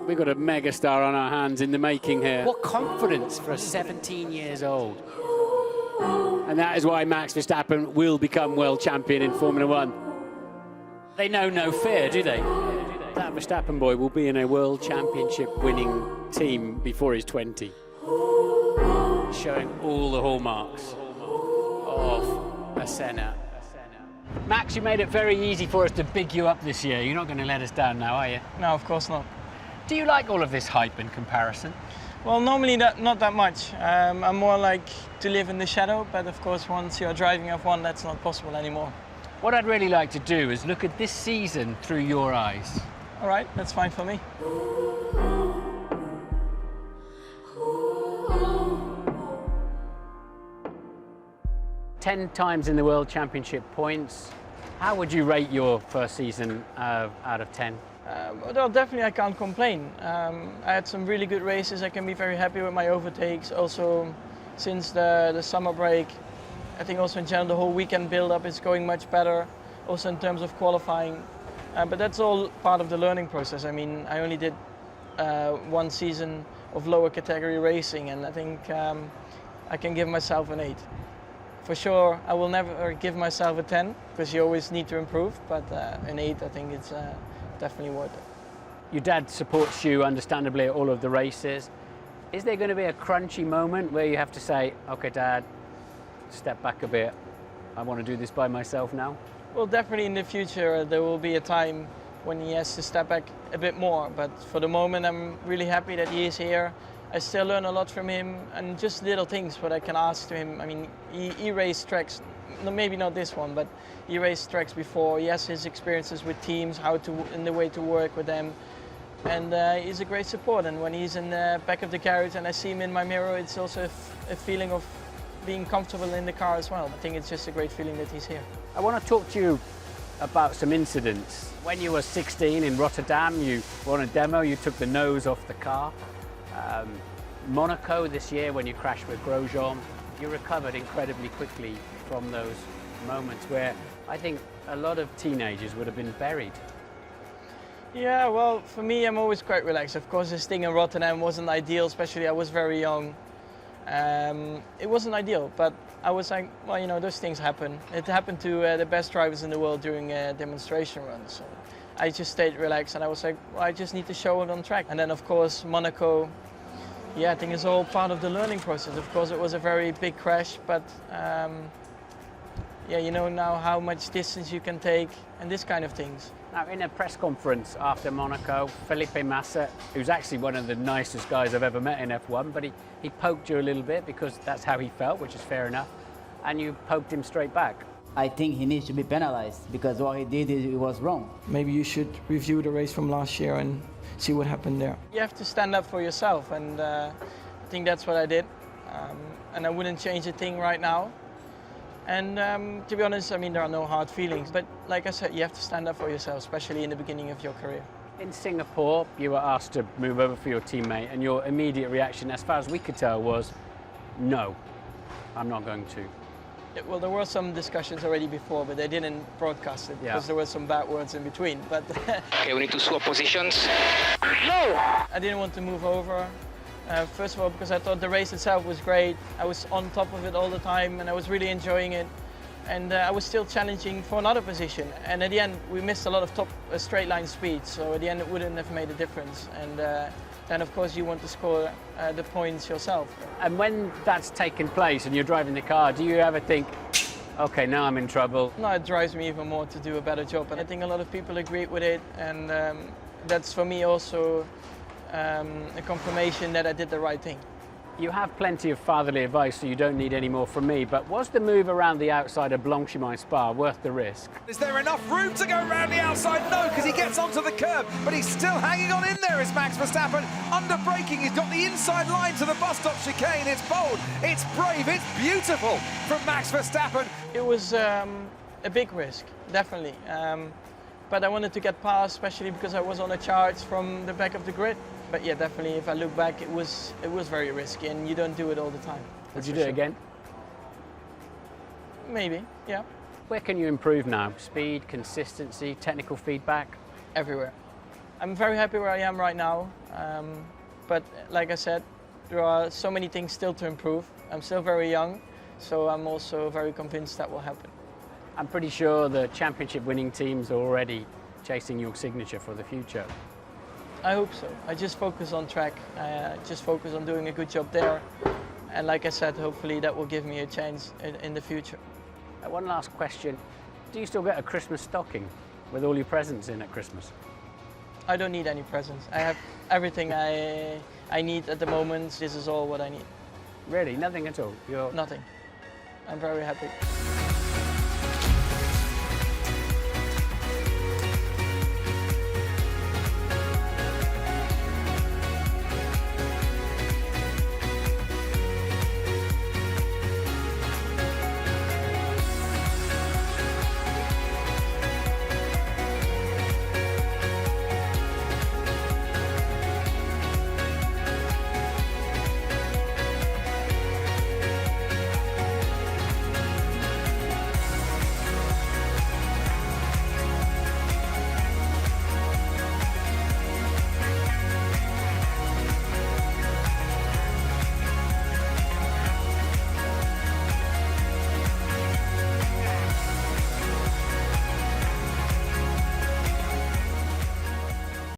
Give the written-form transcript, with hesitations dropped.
We've got a megastar on our hands in the making here. What confidence for a 17 years old. And that is why Max Verstappen will become world champion in Formula One. They know no fear, do they? That Verstappen boy will be in a world championship winning team before he's 20. Showing all the hallmarks of a Senna. Max, you made it very easy for us to big you up this year. You're not going to let us down now, are you? No, of course not. Do you like all of this hype and comparison? Well, normally not that much. I'm more like to live in the shadow, but of course once you're driving F1 that's not possible anymore. What I'd really like to do is look at this season through your eyes. All right, that's fine for me. Ten times in the World Championship points. How would you rate your first season out of 10? Well, definitely I can't complain. I had some really good races. I can be very happy with my overtakes. Also, since the summer break, I think also in general the whole weekend build-up is going much better. Also in terms of qualifying. But that's all part of the learning process. I mean, I only did one season of lower category racing, and I think I can give myself an 8. For sure, I will never give myself a 10 because you always need to improve, but an 8, I think it's definitely worth it. Your dad supports you, understandably, at all of the races. Is there going to be a crunchy moment where you have to say, okay, Dad, step back a bit, I want to do this by myself now? Well, definitely in the future there will be a time when he has to step back a bit more, but for the moment I'm really happy that he is here. I still learn a lot from him, and just little things what I can ask to him. I mean, he raced tracks, maybe not this one, but he raced tracks before. He has his experiences with teams, in the way to work with them, and he's a great support. And when he's in the back of the garage and I see him in my mirror, it's also a feeling of being comfortable in the car as well. I think it's just a great feeling that he's here. I want to talk to you about some incidents. When you were 16 in Rotterdam, you were on a demo, you took the nose off the car. Monaco this year, when you crashed with Grosjean, you recovered incredibly quickly from those moments where I think a lot of teenagers would have been buried. Yeah, well, for me, I'm always quite relaxed. Of course, this thing in Rotterdam wasn't ideal, especially I was very young. It wasn't ideal, but I was like, well, you know, those things happen. It happened to the best drivers in the world during a demonstration run. So I just stayed relaxed and I was like, well, I just need to show it on track. And then, of course, Monaco, yeah, I think it's all part of the learning process. Of course, it was a very big crash, but yeah, you know now how much distance you can take and this kind of things. Now, in a press conference after Monaco, Felipe Massa, who's actually one of the nicest guys I've ever met in F1, but he poked you a little bit because that's how he felt, which is fair enough, and you poked him straight back. I think he needs to be penalized because what he did it was wrong. Maybe you should review the race from last year and see what happened there. You have to stand up for yourself, and I think that's what I did. And I wouldn't change a thing right now. And to be honest, I mean, there are no hard feelings. But like I said, you have to stand up for yourself, especially in the beginning of your career. In Singapore, you were asked to move over for your teammate, and your immediate reaction, as far as we could tell, was, no, I'm not going to. Yeah, well, there were some discussions already before, but they didn't broadcast it because there were some bad words in between. But okay, we need to swap positions. No! I didn't want to move over. First of all, because I thought the race itself was great. I was on top of it all the time and I was really enjoying it. And I was still challenging for another position. And at the end, we missed a lot of top straight line speed. So at the end, it wouldn't have made a difference. And then, of course, you want to score the points yourself. And when that's taken place and you're driving the car, do you ever think, okay, now I'm in trouble? No, it drives me even more to do a better job. And I think a lot of people agree with it. And that's for me also a confirmation that I did the right thing. You have plenty of fatherly advice, so you don't need any more from me, but was the move around the outside of Blanchimay Spa worth the risk? Is there enough room to go around the outside? No, because he gets onto the curb, but he's still hanging on in there, is Max Verstappen. Under braking, he's got the inside line to the bus stop chicane. It's bold, it's brave, it's beautiful from Max Verstappen. It was a big risk, definitely. But I wanted to get past, especially because I was on a charge from the back of the grid. But yeah, definitely, if I look back, it was very risky, and you don't do it all the time. Would you do it again? Maybe, yeah. Where can you improve now? Speed, consistency, technical feedback? Everywhere. I'm very happy where I am right now, but like I said, there are so many things still to improve. I'm still very young, so I'm also very convinced that will happen. I'm pretty sure the championship winning teams are already chasing your signature for the future. I hope so. I just focus on track, just focus on doing a good job there, and like I said, hopefully that will give me a chance in the future. One last question. Do you still get a Christmas stocking with all your presents in at Christmas? I don't need any presents. I have everything I need at the moment. This is all what I need. Really? Nothing at all? Nothing. I'm very happy.